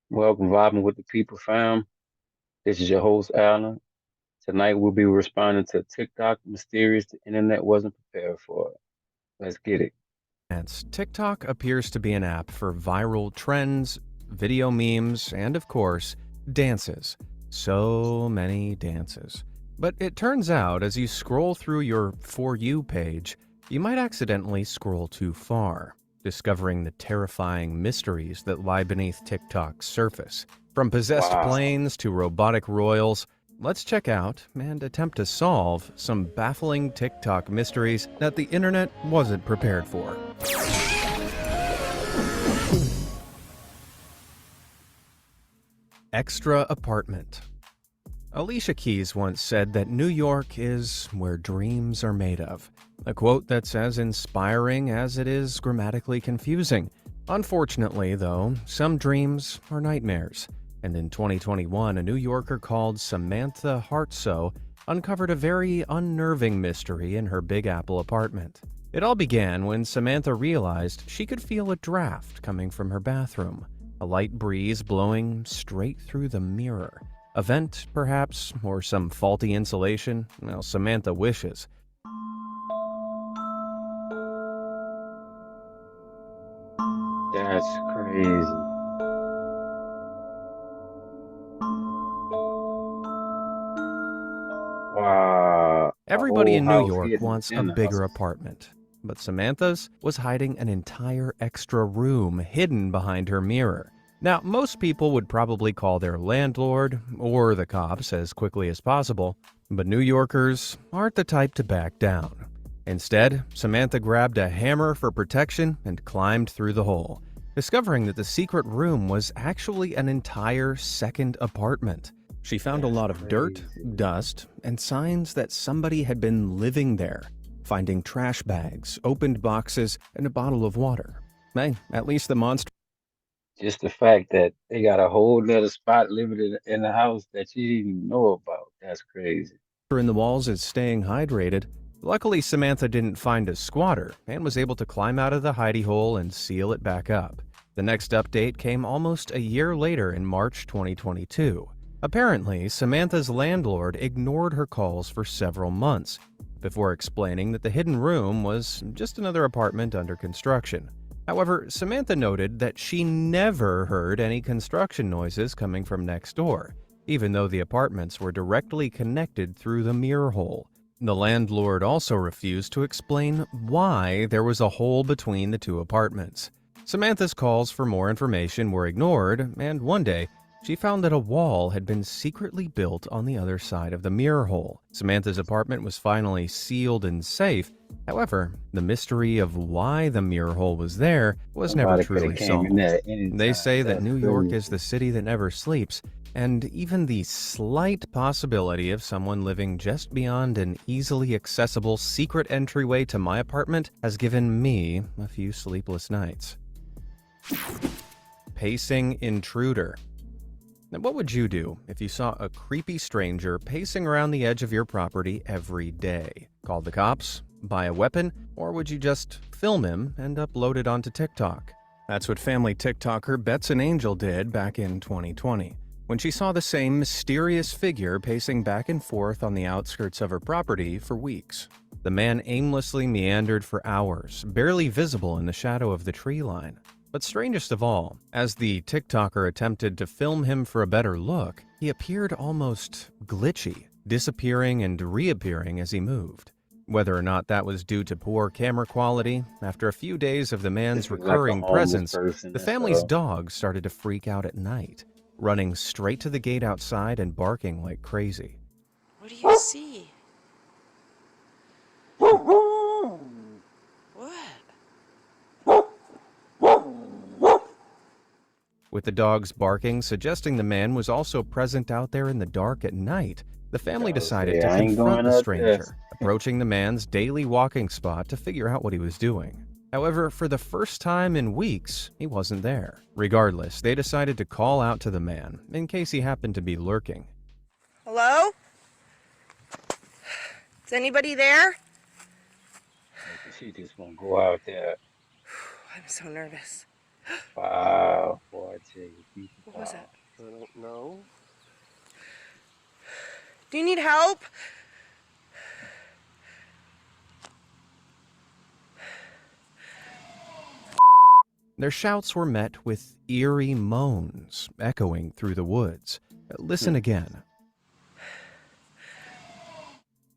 Welcome, vibing with the people, fam. This is your host, Alan. Tonight we'll be responding to TikTok mysterious the internet wasn't prepared for. Let's get it. TikTok appears to be an app for viral trends, video memes, and of course, dances. So many dances. But it turns out as you scroll through your For You page, you might accidentally scroll too far, discovering the terrifying mysteries that lie beneath TikTok's surface. From possessed Wow. planes to robotic royals, let's check out and attempt to solve some baffling TikTok mysteries that the internet wasn't prepared for. Extra apartment. Alicia Keys once said that New York is where dreams are made of. A quote that's as inspiring as it is grammatically confusing. Unfortunately, though, some dreams are nightmares. And in 2021, a New Yorker called Samantha Hartsoe uncovered a very unnerving mystery in her Big Apple apartment. It all began when Samantha realized she could feel a draft coming from her bathroom, a light breeze blowing straight through the mirror. A vent, perhaps, or some faulty insulation? Well, Samantha wishes. That's crazy. Wow. A Everybody whole in New house York hidden wants a within the bigger house. apartment, but Samantha's was hiding an entire extra room hidden behind her mirror. Now, most people would probably call their landlord or the cops as quickly as possible, but New Yorkers aren't the type to back down. Instead, Samantha grabbed a hammer for protection and climbed through the hole, discovering that the secret room was actually an entire second apartment. She found a That's lot of dirt, crazy. dust, and signs that somebody had been living there, finding trash bags, opened boxes, and a bottle of water. Hey, at least the monster Just the fact that they got a whole nother spot living in the house that you didn't even know about. That's crazy. in the walls is staying hydrated. Luckily, Samantha didn't find a squatter and was able to climb out of the hidey hole and seal it back up. The next update came almost a year later in March 2022. Apparently, Samantha's landlord ignored her calls for several months before explaining that the hidden room was just another apartment under construction. However, Samantha noted that she never heard any construction noises coming from next door, even though the apartments were directly connected through the mirror hole. The landlord also refused to explain why there was a hole between the two apartments. Samantha's calls for more information were ignored, and one day, she found that a wall had been secretly built on the other side of the mirror hole. Samantha's apartment was finally sealed and safe. However, the mystery of why the mirror hole was there was never Somebody could have truly came in solved. there at any They time. say that That's New York is crazy. the city that never sleeps, and even the slight possibility of someone living just beyond an easily accessible secret entryway to my apartment has given me a few sleepless nights. Pacing intruder. Now, what would you do if you saw a creepy stranger pacing around the edge of your property every day? Call the cops? Buy a weapon? Or would you just film him and upload it onto TikTok? That's what family TikToker Betson Angel did back in 2020, when she saw the same mysterious figure pacing back and forth on the outskirts of her property for weeks. The man aimlessly meandered for hours, barely visible in the shadow of the tree line. But strangest of all, as the TikToker attempted to film him for a better look, he appeared almost glitchy, disappearing and reappearing as he moved. Whether or not that was due to poor camera quality, after a few days of the man's Just look like a recurring homeless presence, person. the That's family's all. dog started to freak out at night, running straight to the gate outside and barking like crazy. What do you see? What? With the dog's barking suggesting the man was also present out there in the dark at night, the family Y'all decided say to I ain't confront going the up there. stranger, approaching the man's daily walking spot to figure out what he was doing. However, for the first time in weeks, he wasn't there. Regardless, they decided to call out to the man, in case he happened to be lurking. Hello? Is anybody there? She just gonna go out there. I'm so nervous. Wow, boy, I tell you, people What was power. that? I don't know. Do you need help? Their shouts were met with eerie moans echoing through the woods. Listen again.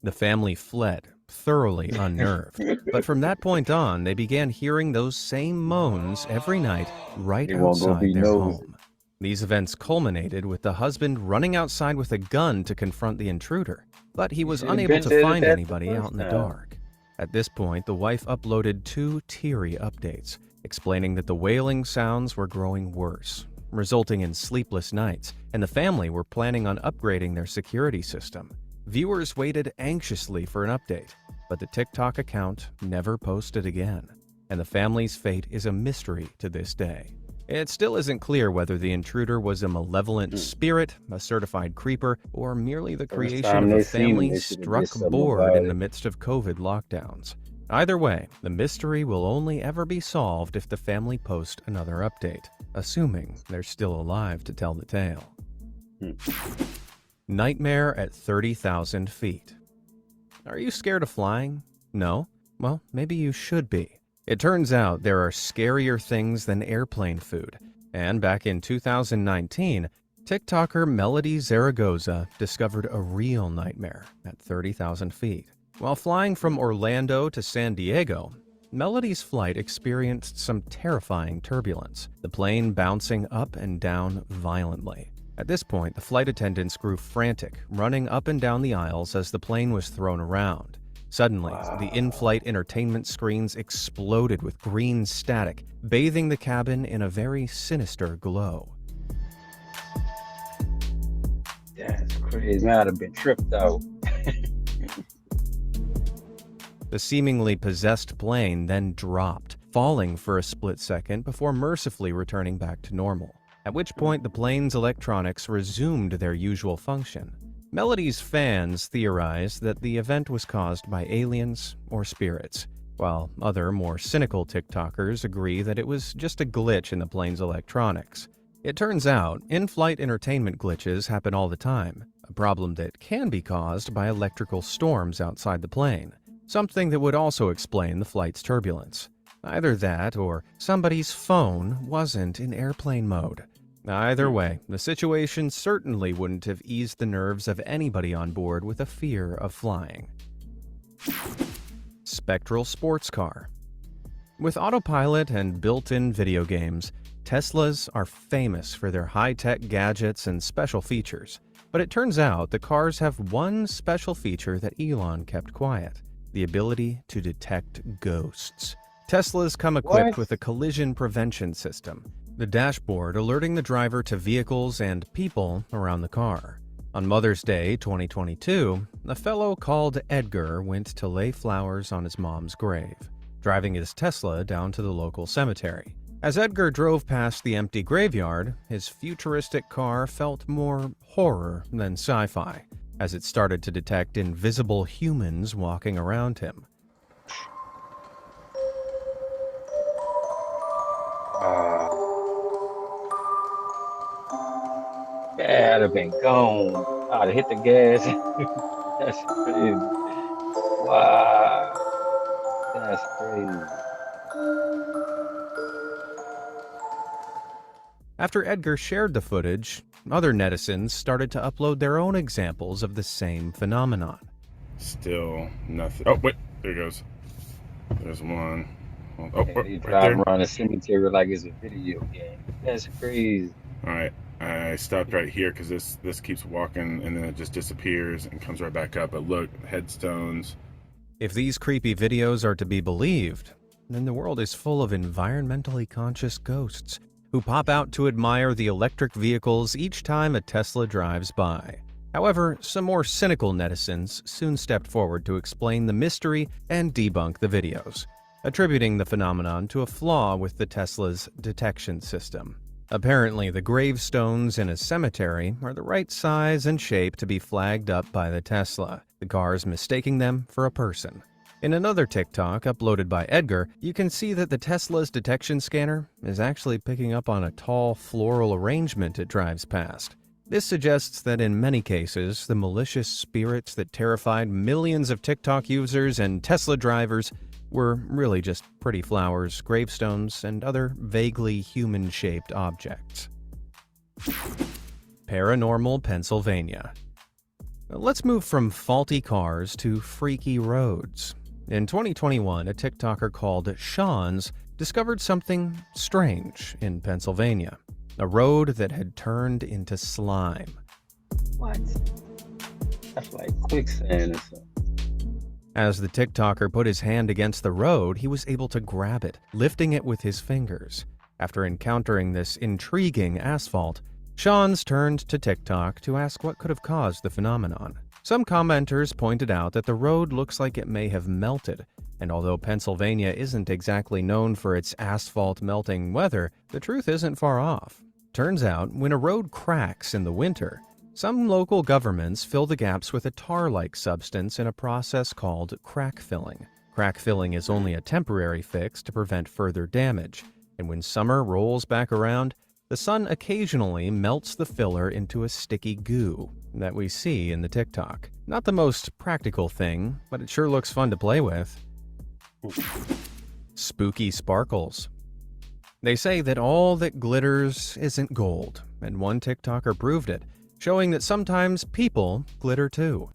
The family fled, thoroughly unnerved. But from that point on, they began hearing those same moans every night right They won't go outside be their nosy. home. These events culminated with the husband running outside with a gun to confront the intruder, but he You was should have unable been to dead at find that the anybody out first in the time. dark. At this point, the wife uploaded 2 teary updates, explaining that the wailing sounds were growing worse, resulting in sleepless nights, and the family were planning on upgrading their security system. Viewers waited anxiously for an update, but the TikTok account never posted again, and the family's fate is a mystery to this day. It still isn't clear whether the intruder was a malevolent spirit, a certified creeper, or merely the First creation time of a they seen him, family they should have struck did something bored about in the it. midst of COVID lockdowns. Either way, the mystery will only ever be solved if the family post another update, assuming they're still alive to tell the tale. Nightmare at 30,000 feet. Are you scared of flying? No? Well, maybe you should be. It turns out there are scarier things than airplane food, and back in 2019, TikToker Melody Zaragoza discovered a real nightmare at 30,000 feet. While flying from Orlando to San Diego, Melody's flight experienced some terrifying turbulence, the plane bouncing up and down violently. At this point, the flight attendants grew frantic, running up and down the aisles as the plane was thrown around. Suddenly, the in-flight entertainment screens exploded with green static, bathing the cabin in a very sinister glow. That's crazy. I'd have been tripped out. The seemingly possessed plane then dropped, falling for a split second before mercifully returning back to normal, at which point the plane's electronics resumed their usual function. Melody's fans theorized that the event was caused by aliens or spirits, while other more cynical TikTokers agree that it was just a glitch in the plane's electronics. It turns out, in-flight entertainment glitches happen all the time, a problem that can be caused by electrical storms outside the plane, something that would also explain the flight's turbulence. Either that or somebody's phone wasn't in airplane mode. Either way, the situation certainly wouldn't have eased the nerves of anybody on board with a fear of flying. Spectral sports car. With autopilot and built-in video games, Teslas are famous for their high-tech gadgets and special features. But it turns out the cars have one special feature that Elon kept quiet: the ability to detect ghosts. Teslas come equipped with a collision prevention system, the dashboard alerting the driver to vehicles and people around the car. On Mother's Day 2022, a fellow called Edgar went to lay flowers on his mom's grave, driving his Tesla down to the local cemetery. As Edgar drove past the empty graveyard, his futuristic car felt more horror than sci-fi, as it started to detect invisible humans walking around him. Yeah, I'd have been gone. I'd have hit the gas. That's crazy. Wow, that's crazy. After Edgar shared the footage, other netizens started to upload their own examples of the same phenomenon. Still nothing. Oh, wait. There it goes. There's one. Oh, They right drive there. around the cemetery like it's a video game. That's crazy. All right. I stopped right here because this keeps walking and then it just disappears and comes right back up. But look, headstones. If these creepy videos are to be believed, then the world is full of environmentally conscious ghosts who pop out to admire the electric vehicles each time a Tesla drives by. However, some more cynical netizens soon stepped forward to explain the mystery and debunk the videos, attributing the phenomenon to a flaw with the Tesla's detection system. Apparently, the gravestones in a cemetery are the right size and shape to be flagged up by the Tesla, the cars mistaking them for a person. In another TikTok uploaded by Edgar, you can see that the Tesla's detection scanner is actually picking up on a tall floral arrangement it drives past. This suggests that in many cases, the malicious spirits that terrified millions of TikTok users and Tesla drivers were really just pretty flowers, gravestones, and other vaguely human-shaped objects. Paranormal Pennsylvania. Let's move from faulty cars to freaky roads. In 2021, a TikToker called Sean's discovered something strange in Pennsylvania. A road that had turned into slime. What? That's like quicksand or something. As the TikToker put his hand against the road, he was able to grab it, lifting it with his fingers. After encountering this intriguing asphalt, Sean's turned to TikTok to ask what could have caused the phenomenon. Some commenters pointed out that the road looks like it may have melted, and although Pennsylvania isn't exactly known for its asphalt melting weather, the truth isn't far off. Turns out, when a road cracks in the winter, some local governments fill the gaps with a tar-like substance in a process called crack filling. Crack filling is only a temporary fix to prevent further damage, and when summer rolls back around, the sun occasionally melts the filler into a sticky goo that we see in the TikTok. Not the most practical thing, but it sure looks fun to play with. Spooky sparkles. They say that all that glitters isn't gold, and one TikToker proved it, showing that sometimes people glitter too.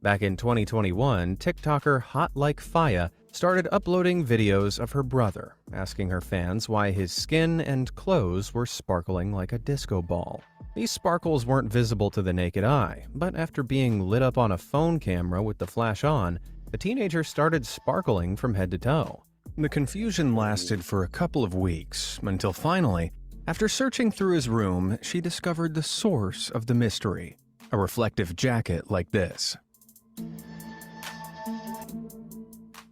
Back in 2021, TikToker Hot Like Faya started uploading videos of her brother, asking her fans why his skin and clothes were sparkling like a disco ball. These sparkles weren't visible to the naked eye, but after being lit up on a phone camera with the flash on, the teenager started sparkling from head to toe. The confusion lasted for a couple of weeks, until finally, after searching through his room, she discovered the source of the mystery: a reflective jacket like this.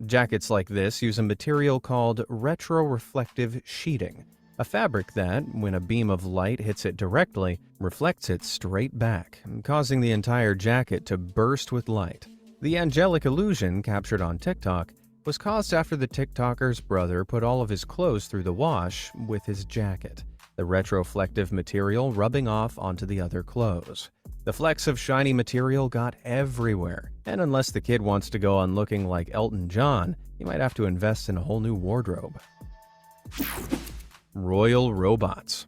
Jackets like this use a material called retroreflective sheeting, a fabric that, when a beam of light hits it directly, reflects it straight back, causing the entire jacket to burst with light. The angelic illusion captured on TikTok was caused after the TikToker's brother put all of his clothes through the wash with his jacket, the retroflective material rubbing off onto the other clothes. The flecks of shiny material got everywhere, and unless the kid wants to go on looking like Elton John, he might have to invest in a whole new wardrobe. Royal robots.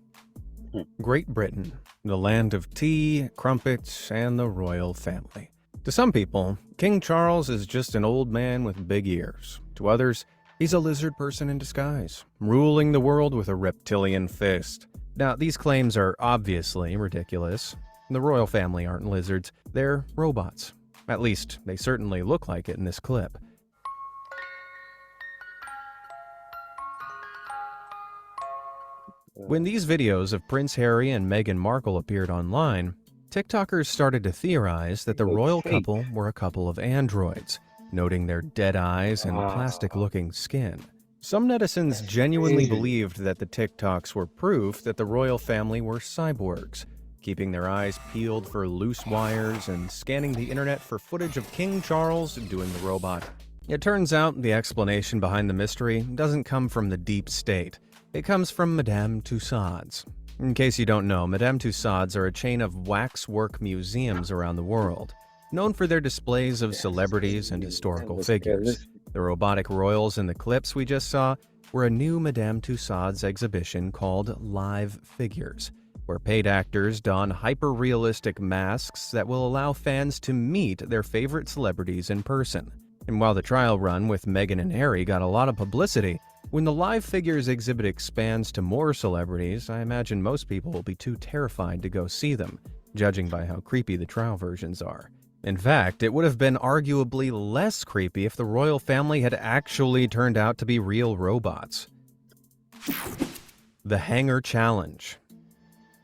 Great Britain, the land of tea, crumpets, and the royal family. To some people, King Charles is just an old man with big ears. To others, he's a lizard person in disguise, ruling the world with a reptilian fist. Now, these claims are obviously ridiculous. The royal family aren't lizards, they're robots. At least, they certainly look like it in this clip. When these videos of Prince Harry and Meghan Markle appeared online, TikTokers started to theorize that the royal couple were a couple of androids, noting their dead eyes and plastic-looking skin. Some netizens genuinely believed that the TikToks were proof that the royal family were cyborgs, keeping their eyes peeled for loose wires and scanning the internet for footage of King Charles doing the robot. It turns out the explanation behind the mystery doesn't come from the deep state. It comes from Madame Tussauds. In case you don't know, Madame Tussauds are a chain of waxwork museums around the world, known for their displays of celebrities and historical figures. The robotic royals in the clips we just saw were a new Madame Tussauds exhibition called Live Figures, where paid actors don hyper-realistic masks that will allow fans to meet their favorite celebrities in person. And while the trial run with Meghan and Harry got a lot of publicity, when the Live Figures exhibit expands to more celebrities, I imagine most people will be too terrified to go see them, judging by how creepy the trial versions are. In fact, it would have been arguably less creepy if the royal family had actually turned out to be real robots. The Hanger Challenge.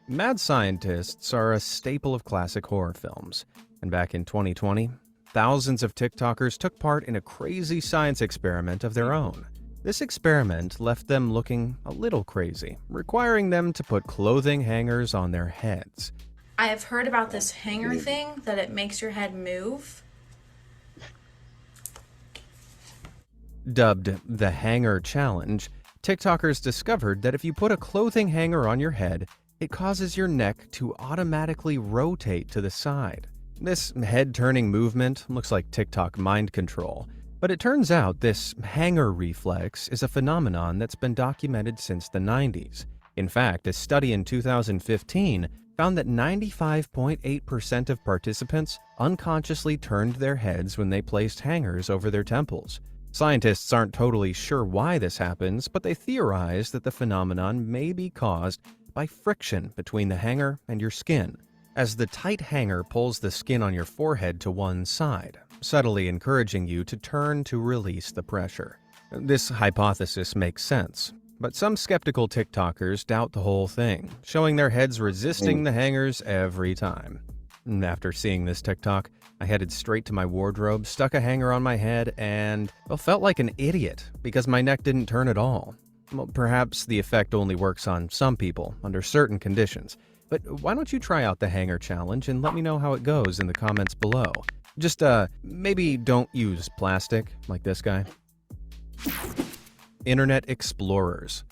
Mad scientists are a staple of classic horror films, and back in 2020, thousands of TikTokers took part in a crazy science experiment of their own. This experiment left them looking a little crazy, requiring them to put clothing hangers on their heads. I have heard about this hanger thing, that it makes your head move. Dubbed the Hanger Challenge, TikTokers discovered that if you put a clothing hanger on your head, it causes your neck to automatically rotate to the side. This head-turning movement looks like TikTok mind control, but it turns out this hanger reflex is a phenomenon that's been documented since the 90s. In fact, a study in 2015 found that 95.8% of participants unconsciously turned their heads when they placed hangers over their temples. Scientists aren't totally sure why this happens, but they theorize that the phenomenon may be caused by friction between the hanger and your skin, as the tight hanger pulls the skin on your forehead to one side, subtly encouraging you to turn to release the pressure. This hypothesis makes sense, but some skeptical TikTokers doubt the whole thing, showing their heads resisting the hangers every time. After seeing this TikTok, I headed straight to my wardrobe, stuck a hanger on my head, and felt like an idiot because my neck didn't turn at all. Well, perhaps the effect only works on some people under certain conditions, but why don't you try out the hanger challenge and let me know how it goes in the comments below. Just, maybe don't use plastic like this guy. Internet Explorers.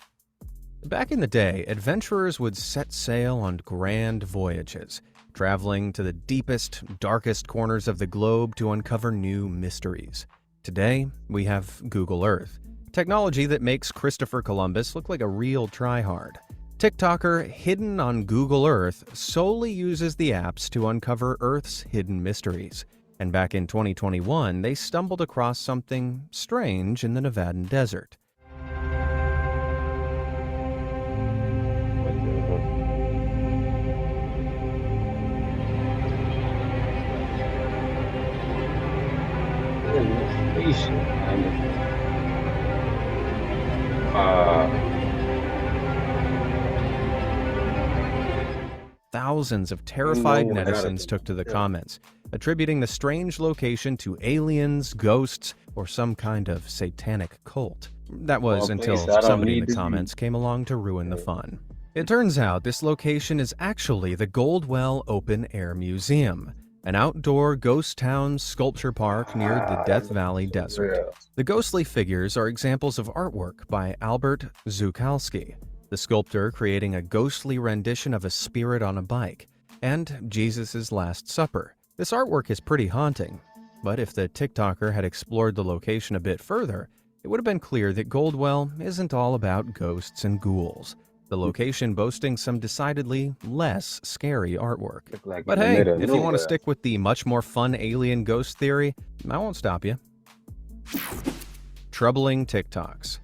Back in the day, adventurers would set sail on grand voyages, traveling to the deepest, darkest corners of the globe to uncover new mysteries. Today, we have Google Earth, technology that makes Christopher Columbus look like a real tryhard. TikToker Hidden on Google Earth solely uses the apps to uncover Earth's hidden mysteries. And back in 2021, they stumbled across something strange in the Nevadan desert. Thousands of terrified netizens took to the comments, attributing the strange location to aliens, ghosts, or some kind of satanic cult. That was until somebody in the comments came along to ruin the fun. It turns out this location is actually the Goldwell Open Air Museum, an outdoor ghost town sculpture park near the Death Valley Desert. The ghostly figures are examples of artwork by Albert Zukalski, the sculptor creating a ghostly rendition of a spirit on a bike, and Jesus' Last Supper. This artwork is pretty haunting, but if the TikToker had explored the location a bit further, it would have been clear that Goldwell isn't all about ghosts and ghouls, the location boasting some decidedly less scary artwork. But hey, if you want to stick with the much more fun alien ghost theory, I won't stop you. Troubling TikToks.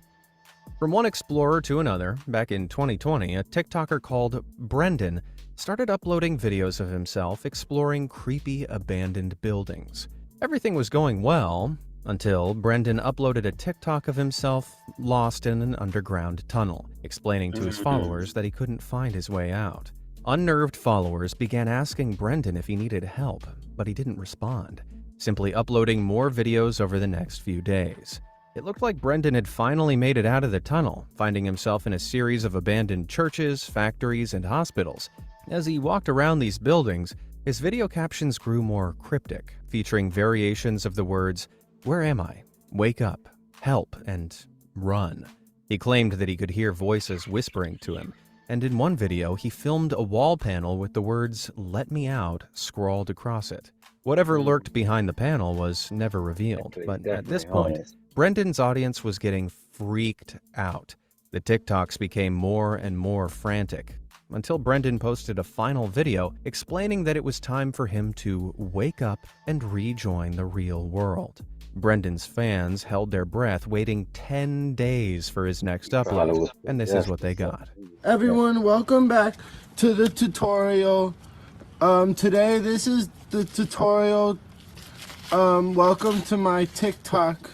From one explorer to another, back in 2020, a TikToker called Brendan started uploading videos of himself exploring creepy abandoned buildings. Everything was going well until Brendan uploaded a TikTok of himself lost in an underground tunnel, explaining to his followers that he couldn't find his way out. Unnerved followers began asking Brendan if he needed help, but he didn't respond, simply uploading more videos over the next few days. It looked like Brendan had finally made it out of the tunnel, finding himself in a series of abandoned churches, factories, and hospitals. As he walked around these buildings, his video captions grew more cryptic, featuring variations of the words, "Where am I? Wake up, help, and run." He claimed that he could hear voices whispering to him, and in one video he filmed a wall panel with the words, "Let me out," scrawled across it. Whatever lurked behind the panel was never revealed, but at this point, Brendan's audience was getting freaked out. The TikToks became more and more frantic, until Brendan posted a final video explaining that it was time for him to wake up and rejoin the real world. Brendan's fans held their breath, waiting 10 days for his next upload, and this is what they got. Everyone, welcome back to the tutorial. Today, this is the tutorial. Welcome to my TikTok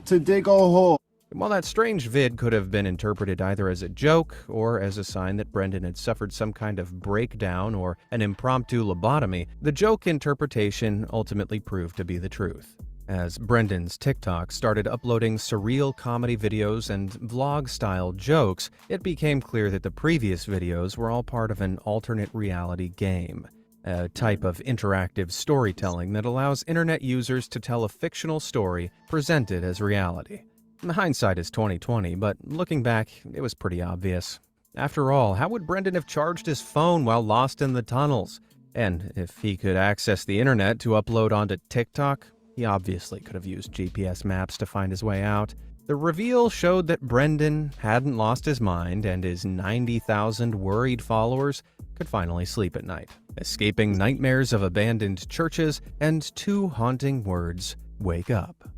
to dig a hole. While that strange vid could have been interpreted either as a joke or as a sign that Brendan had suffered some kind of breakdown or an impromptu lobotomy, the joke interpretation ultimately proved to be the truth. As Brendan's TikTok started uploading surreal comedy videos and vlog-style jokes, it became clear that the previous videos were all part of an alternate reality game, a type of interactive storytelling that allows internet users to tell a fictional story presented as reality. Hindsight is 20/20, but looking back, it was pretty obvious. After all, how would Brendan have charged his phone while lost in the tunnels? And if he could access the internet to upload onto TikTok, he obviously could have used GPS maps to find his way out. The reveal showed that Brendan hadn't lost his mind, and his 90,000 worried followers could finally sleep at night, escaping nightmares of abandoned churches and two haunting words: wake up.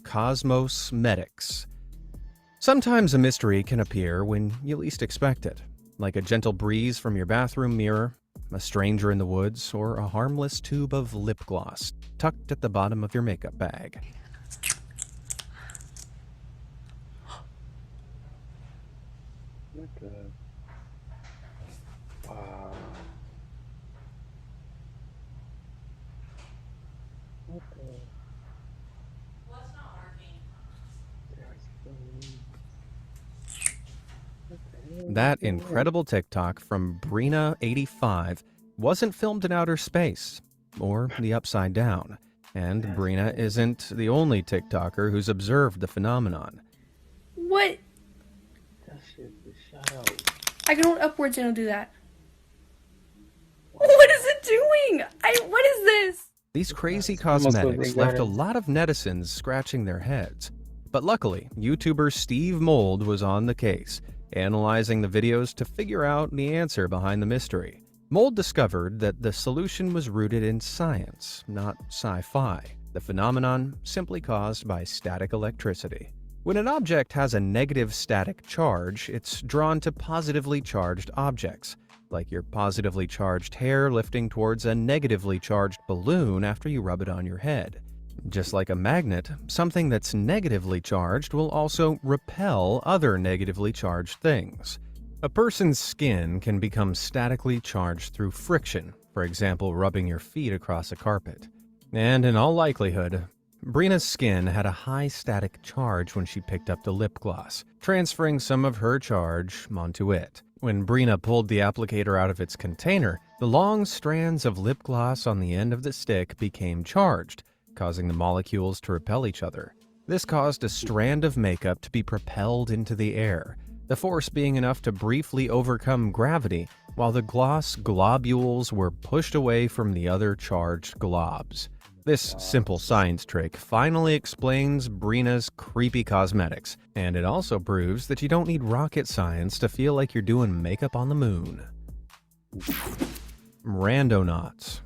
Cosmos Medics. Sometimes a mystery can appear when you least expect it, like a gentle breeze from your bathroom mirror, a stranger in the woods, or a harmless tube of lip gloss tucked at the bottom of your makeup bag. What the? Wow. What the? What's not working? That incredible TikTok from Brina85 wasn't filmed in outer space, or the upside down, and Brina isn't the only TikToker who's observed the phenomenon. What? That shit is shut out. I can hold upwards and it'll do that. What is it doing? What is this? These crazy almost like cosmetics they got left a it. lot of netizens scratching their heads. But luckily, YouTuber Steve Mold was on the case, analyzing the videos to figure out the answer behind the mystery. Mold discovered that the solution was rooted in science, not sci-fi, the phenomenon simply caused by static electricity. When an object has a negative static charge, it's drawn to positively charged objects, like your positively charged hair lifting towards a negatively charged balloon after you rub it on your head. Just like a magnet, something that's negatively charged will also repel other negatively charged things. A person's skin can become statically charged through friction, for example, rubbing your feet across a carpet. And in all likelihood, Brina's skin had a high static charge when she picked up the lip gloss, transferring some of her charge onto it. When Brina pulled the applicator out of its container, the long strands of lip gloss on the end of the stick became charged, causing the molecules to repel each other. This caused a strand of makeup to be propelled into the air, the force being enough to briefly overcome gravity, while the gloss globules were pushed away from the other charged globs. This simple science trick finally explains Brina's creepy cosmetics, and it also proves that you don't need rocket science to feel like you're doing makeup on the moon. Randonauts.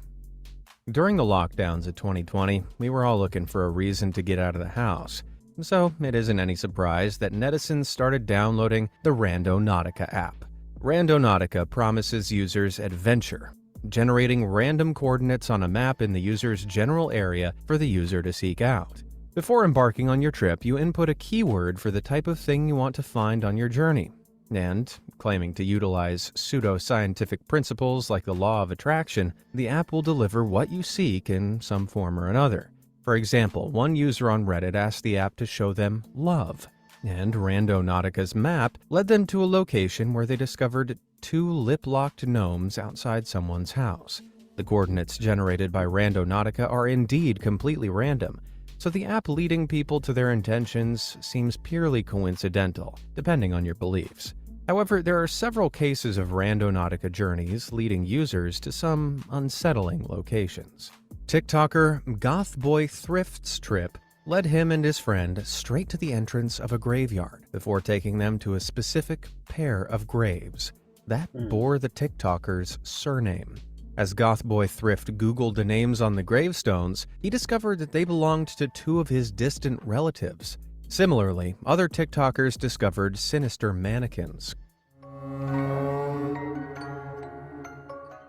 During the lockdowns of 2020, we were all looking for a reason to get out of the house. So it isn't any surprise that netizens started downloading the Randonautica app. Randonautica promises users adventure, generating random coordinates on a map in the user's general area for the user to seek out. Before embarking on your trip, you input a keyword for the type of thing you want to find on your journey. And, claiming to utilize pseudo-scientific principles like the law of attraction, the app will deliver what you seek in some form or another. For example, one user on Reddit asked the app to show them love, and Randonautica's map led them to a location where they discovered two lip-locked gnomes outside someone's house. The coordinates generated by Randonautica are indeed completely random, so the app leading people to their intentions seems purely coincidental, depending on your beliefs. However, there are several cases of Randonautica journeys leading users to some unsettling locations. TikToker Gothboy Thrift's trip led him and his friend straight to the entrance of a graveyard before taking them to a specific pair of graves that bore the TikToker's surname. As Gothboy Thrift Googled the names on the gravestones, he discovered that they belonged to two of his distant relatives. Similarly, other TikTokers discovered sinister mannequins,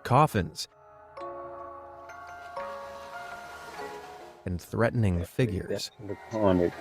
coffins, and threatening figures. That's iconic.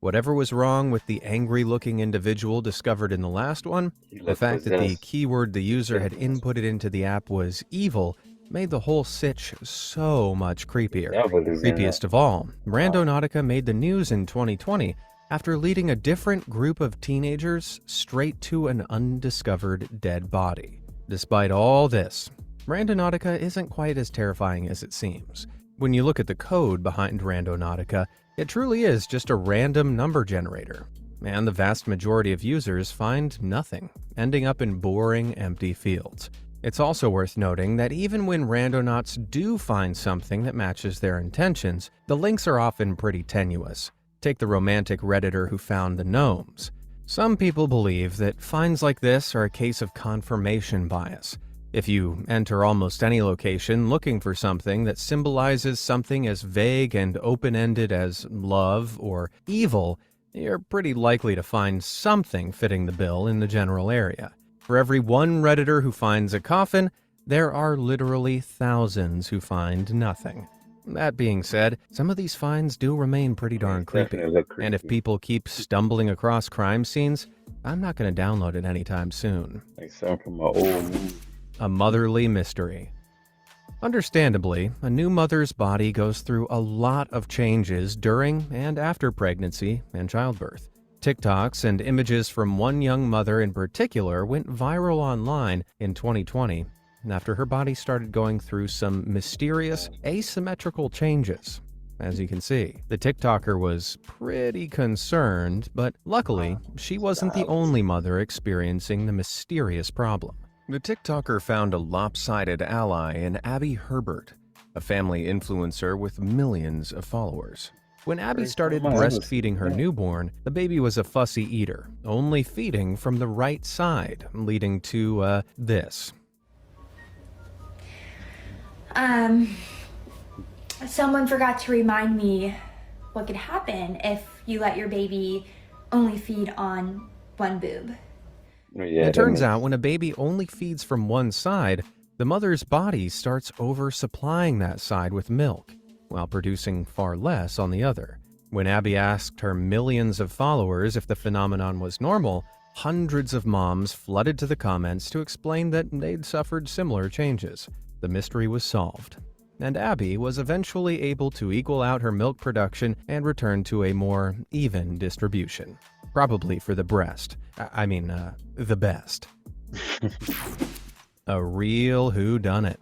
Whatever was wrong with the angry-looking individual discovered in the last one, He the looked fact that the possessed. keyword the user had inputted into the app was evil made the whole sitch so much creepier. Devil is in Creepiest it. of all, Randonautica made the news in 2020 after leading a different group of teenagers straight to an undiscovered dead body. Despite all this, Randonautica isn't quite as terrifying as it seems. When you look at the code behind Randonautica, it truly is just a random number generator, and the vast majority of users find nothing, ending up in boring, empty fields. It's also worth noting that even when randonauts do find something that matches their intentions, the links are often pretty tenuous. Take the romantic Redditor who found the gnomes. Some people believe that finds like this are a case of confirmation bias. If you enter almost any location looking for something that symbolizes something as vague and open-ended as love or evil, you're pretty likely to find something fitting the bill in the general area. For every one Redditor who finds a coffin, there are literally thousands who find nothing. That being said, some of these finds do remain pretty darn creepy, Definitely look and if creepy. people keep stumbling across crime scenes, I'm not going to download it anytime soon. Like something from an old movie. A motherly mystery. Understandably, a new mother's body goes through a lot of changes during and after pregnancy and childbirth. TikToks and images from one young mother in particular went viral online in 2020 after her body started going through some mysterious, asymmetrical changes. As you can see, the TikToker was pretty concerned, but luckily, she wasn't the only mother experiencing the mysterious problem. The TikToker found a lopsided ally in Abby Herbert, a family influencer with millions of followers. When Abby started breastfeeding her newborn, the baby was a fussy eater, only feeding from the right side, leading to, this. Someone forgot to remind me what could happen if you let your baby only feed on one boob. Yeah, It turns out when a baby only feeds from one side, the mother's body starts oversupplying that side with milk, while producing far less on the other. When Abby asked her millions of followers if the phenomenon was normal, hundreds of moms flooded to the comments to explain that they'd suffered similar changes. The mystery was solved, and Abby was eventually able to equal out her milk production and return to a more even distribution. Probably for the breast. The best. A real whodunit.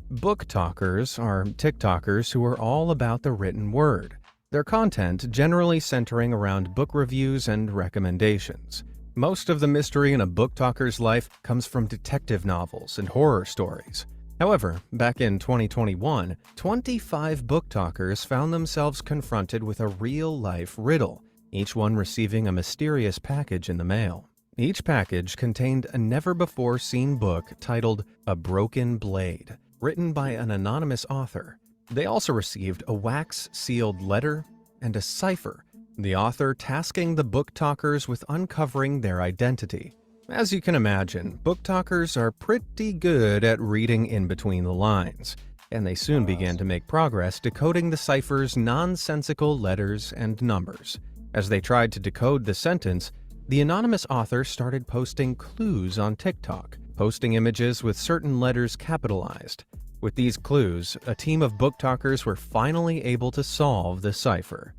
Book talkers are TikTokers who are all about the written word. Their content generally centering around book reviews and recommendations. Most of the mystery in a book talker's life comes from detective novels and horror stories. However, back in 2021, 25 book talkers found themselves confronted with a real-life riddle, each one receiving a mysterious package in the mail. Each package contained a never-before-seen book titled A Broken Blade, written by an anonymous author. They also received a wax-sealed letter and a cipher, the author tasking the book talkers with uncovering their identity. As you can imagine, book talkers are pretty good at reading in between the lines, and they soon began to make progress decoding the cipher's nonsensical letters and numbers. As they tried to decode the sentence, the anonymous author started posting clues on TikTok, posting images with certain letters capitalized. With these clues, a team of book talkers were finally able to solve the cipher.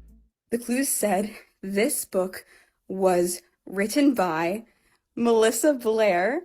The clues said this book was written by Melissa Blair,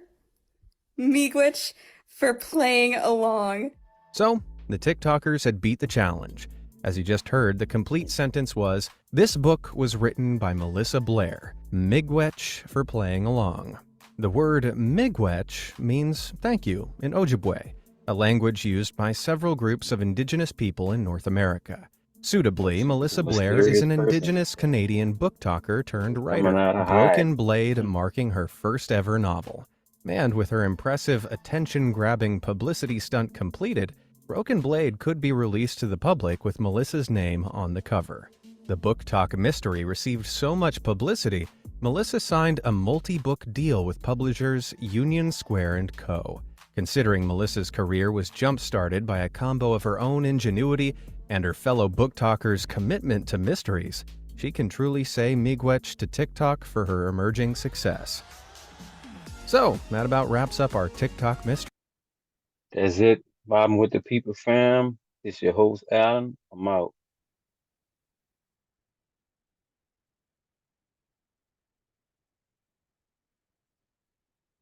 Miigwech for playing along. So, the TikTokers had beat the challenge. As you just heard, the complete sentence was, this book was written by Melissa Blair, Miigwech for playing along. The word Miigwech means thank you in Ojibwe, a language used by several groups of indigenous people in North America. Suitably, Melissa Blair is an indigenous Canadian book talker turned writer, Broken Blade marking her first ever novel. And with her impressive attention-grabbing publicity stunt completed, Broken Blade could be released to the public with Melissa's name on the cover. The book talk mystery received so much publicity, Melissa signed a multi-book deal with publishers Union Square & Co. Considering Melissa's career was jump-started by a combo of her own ingenuity and her fellow book talkers' commitment to mysteries, She can truly say miigwech to TikTok for her emerging success. So, that about wraps up our TikTok mystery. That's it. Vibing with the people, fam. It's your host, Alan. I'm out.